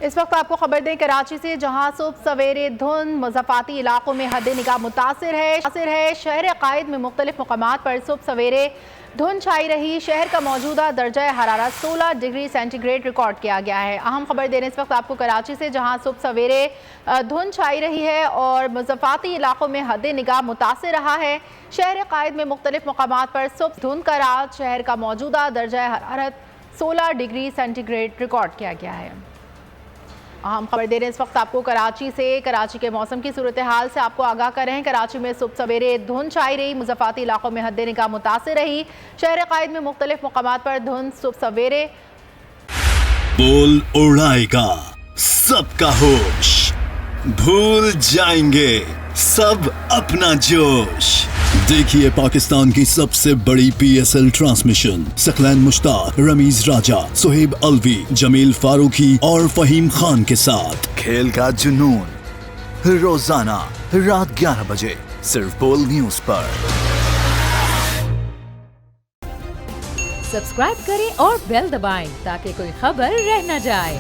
اس وقت آپ کو خبر دیں کراچی سے، جہاں صبح سویرے دھند مضافاتی علاقوں میں حد نگاہ متاثر ہے۔ شہر عقائد میں مختلف مقامات پر صبح سویرے دھند چھائی رہی۔ شہر کا موجودہ درجہ حرارت 16 ڈگری سینٹی گریڈ ریکارڈ کیا گیا ہے۔ اہم خبر دے رہے ہیں اس وقت آپ کو کراچی سے، جہاں صبح سویرے دھند چھائی رہی ہے اور مضافاتی علاقوں میں حد نگاہ متاثر رہا ہے۔ شہر عقائد میں مختلف مقامات پر صبح دھند کا راج، شہر کا موجودہ درجہ حرارت 16 ڈگری سینٹی گریڈ ریکارڈ کیا گیا ہے۔ اہم خبر دے رہے ہیں اس وقت آپ کو کراچی سے، کراچی کے موسم کی صورتحال سے آپ کو آگاہ کر رہے ہیں۔ کراچی میں صبح سویرے دھند چھائی رہی، مضافاتی علاقوں میں حد نگاہ متاثر رہی۔ شہر قائد میں مختلف مقامات پر دھند صبح سویرے بول اڑائے گا سب کا ہوش، بھول جائیں گے سب اپنا جوش۔ دیکھیے پاکستان کی سب سے بڑی پی ایس ایل ٹرانسمیشن ثقلین مشتاق، رمیز راجہ، سہیب الوی، جمیل فاروقی اور فہیم خان کے ساتھ کھیل کا جنون، روزانہ رات 11 بجے صرف بول نیوز پر۔ سبسکرائب کریں اور بیل دبائیں تاکہ کوئی خبر رہ نہ جائے۔